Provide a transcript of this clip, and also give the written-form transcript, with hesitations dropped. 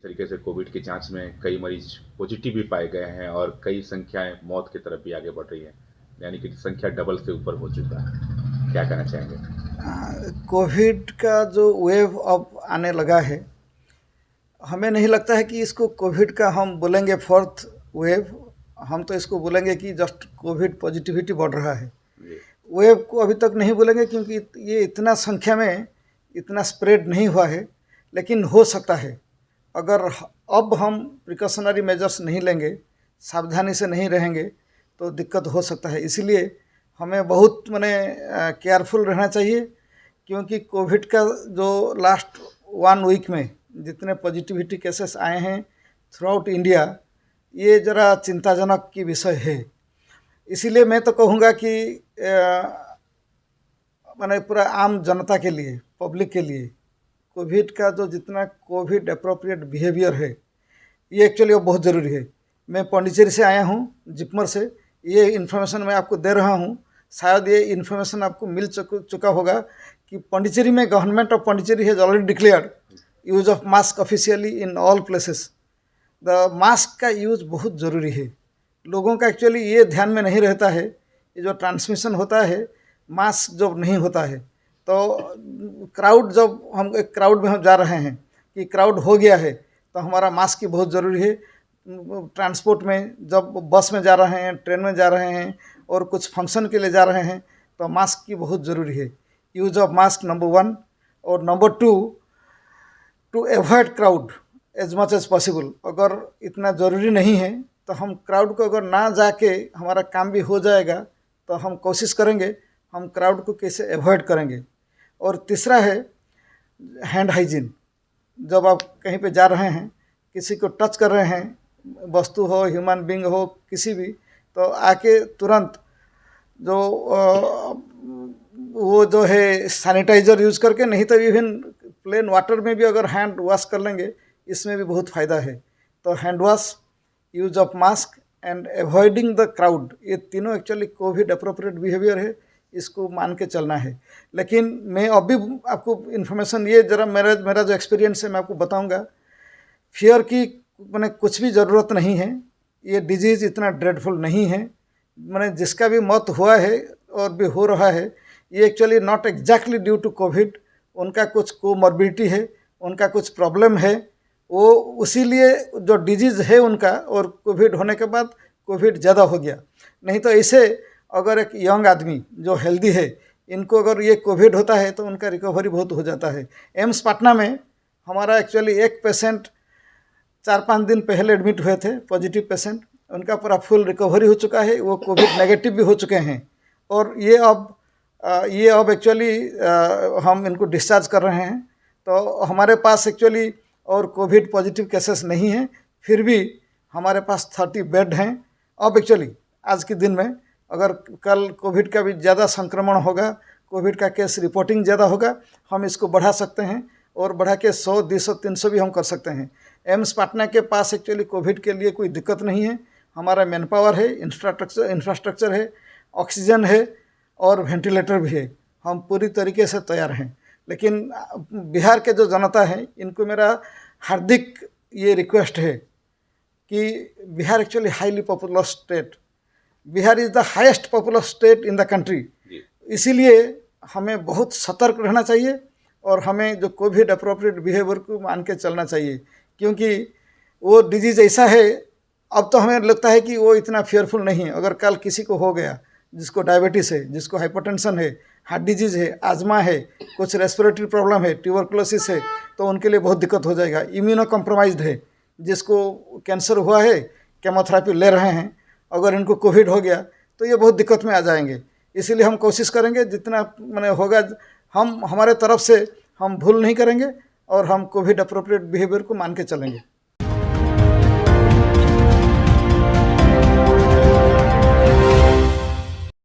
तरीके से कोविड की जांच में कई मरीज पॉजिटिव भी पाए गए हैं और कई संख्याएं मौत की तरफ भी आगे बढ़ रही है, यानी कि संख्या डबल से ऊपर हो चुका है। क्या कहना चाहेंगे? कोविड का जो वेव अब आने लगा है, हमें नहीं लगता है कि इसको कोविड का हम बोलेंगे फोर्थ वेव। हम तो इसको बोलेंगे कि जस्ट कोविड पॉजिटिविटी बढ़ रहा है। जी। वेव को अभी तक नहीं बोलेंगे क्योंकि ये इतना संख्या में इतना स्प्रेड नहीं हुआ है, लेकिन हो सकता है अगर अब हम प्रिकॉशनरी मेजर्स नहीं लेंगे, सावधानी से नहीं रहेंगे तो दिक्कत हो सकता है। इसीलिए हमें बहुत माने केयरफुल रहना चाहिए, क्योंकि कोविड का जो लास्ट 1 वीक में जितने पॉजिटिविटी केसेस आए हैं थ्रू आउट इंडिया, ये ज़रा चिंताजनक की विषय है। इसीलिए मैं तो कहूँगा कि माने पूरा आम जनता के लिए, पब्लिक के लिए कोविड का जो जितना कोविड अप्रोप्रिएट बिहेवियर है, ये एक्चुअली वो बहुत ज़रूरी है। मैं पौंडीचेरी से आया हूँ, जिपमर से। ये इन्फॉर्मेशन मैं आपको दे रहा हूँ, शायद ये इन्फॉर्मेशन आपको मिल चुका होगा कि पौंडीचेरी में government of Pondicherry has already declared use of mask officially in all places. The mask का यूज़ बहुत ज़रूरी है। लोगों का एक्चुअली ये ध्यान में नहीं रहता है, ये जो ट्रांसमिशन होता है मास्क जब नहीं होता है तो क्राउड, जब हम एक क्राउड में हम जा रहे हैं कि क्राउड हो गया है तो हमारा मास्क की बहुत ज़रूरी है। ट्रांसपोर्ट में जब बस में जा रहे हैं, ट्रेन में जा रहे हैं और कुछ फंक्शन के लिए जा रहे हैं तो मास्क की बहुत ज़रूरी है। Use of mask number 1। और number 2, to avoid crowd as much as possible. अगर इतना ज़रूरी नहीं है तो हम क्राउड को अगर ना जाके हमारा काम भी हो जाएगा तो हम कोशिश करेंगे हम क्राउड को कैसे एवॉइड करेंगे। और तीसरा है हैंड हाइजीन। जब आप कहीं पे जा रहे हैं, किसी को टच कर रहे हैं, वस्तु हो, ह्यूमन बींग हो, किसी भी, तो आके तुरंत जो वो जो है सैनिटाइज़र यूज़ करके, नहीं तो इवन प्लेन वाटर में भी अगर हैंड वॉश कर लेंगे, इसमें भी बहुत फ़ायदा है। तो hand wash, use of mask and avoiding the crowd, ये तीनों एक्चुअली कोविड अप्रोप्रिएट बिहेवियर है, इसको मान के चलना है। लेकिन मैं अभी आपको इन्फॉर्मेशन ये ज़रा मेरा जो एक्सपीरियंस है मैं आपको बताऊंगा। फियर की मैंने कुछ भी ज़रूरत नहीं है। ये डिजीज़ इतना ड्रेडफुल नहीं है। मैंने जिसका भी मौत हुआ है और भी हो रहा है, ये actually not exactly due to COVID. उनका कुछ कोमॉर्बिडिटी है, उनका कुछ प्रॉब्लम है, वो उसीलिए जो डिजीज़ है उनका, और कोविड होने के बाद कोविड ज़्यादा हो गया। नहीं तो ऐसे अगर एक यंग आदमी जो हेल्दी है, इनको अगर ये कोविड होता है तो उनका रिकवरी बहुत हो जाता है। एम्स पटना में हमारा एक्चुअली एक पेशेंट 4-5 दिन पहले एडमिट हुए थे, पॉजिटिव पेशेंट, उनका पूरा फुल रिकवरी हो चुका है, वो कोविड नेगेटिव भी हो चुके हैं। और ये अब एक्चुअली हम इनको डिस्चार्ज कर रहे हैं। तो हमारे पास एक्चुअली और कोविड पॉजिटिव केसेस नहीं हैं, फिर भी हमारे पास 30 बेड हैं। अब एक्चुअली आज के दिन में अगर कल कोविड का भी ज़्यादा संक्रमण होगा, कोविड का केस रिपोर्टिंग ज़्यादा होगा, हम इसको बढ़ा सकते हैं और बढ़ा के 100, 200, 300 भी हम कर सकते हैं। एम्स पटना के पास एक्चुअली कोविड के लिए कोई दिक्कत नहीं है। हमारा मैन पावर है, इंफ्रास्ट्रक्चर है, ऑक्सीजन है और वेंटिलेटर भी है। हम पूरी तरीके से तैयार हैं। लेकिन बिहार के जो जनता है, इनको मेरा हार्दिक ये रिक्वेस्ट है कि Bihar actually highly popular state, Bihar is the highest popular state in the country. इसीलिए हमें बहुत सतर्क रहना चाहिए और हमें जो कोविड अप्रोप्रिएट बिहेवियर को मान के चलना चाहिए, क्योंकि वो डिजीज़ ऐसा है, अब तो हमें लगता है कि वो इतना फेयरफुल नहीं है। अगर कल किसी को हो गया, जिसको डायबिटीज़ है, जिसको हाइपरटेंशन है, हार्ट डिजीज़ है, आजमा है, कुछ रेस्पिरेटरी प्रॉब्लम है, ट्यूबरकुलोसिस है, तो उनके लिए बहुत दिक्कत हो जाएगा। इम्यूनो कॉम्प्रोमाइज्ड है, जिसको कैंसर हुआ है, केमोथेरेपी ले रहे हैं, अगर इनको कोविड हो गया तो ये बहुत दिक्कत में आ जाएंगे। इसीलिए हम कोशिश करेंगे जितना मैंने होगा, हम हमारे तरफ से हम भूल नहीं करेंगे और हम कोविड अप्रोप्रिएट बिहेवियर को मान के चलेंगे।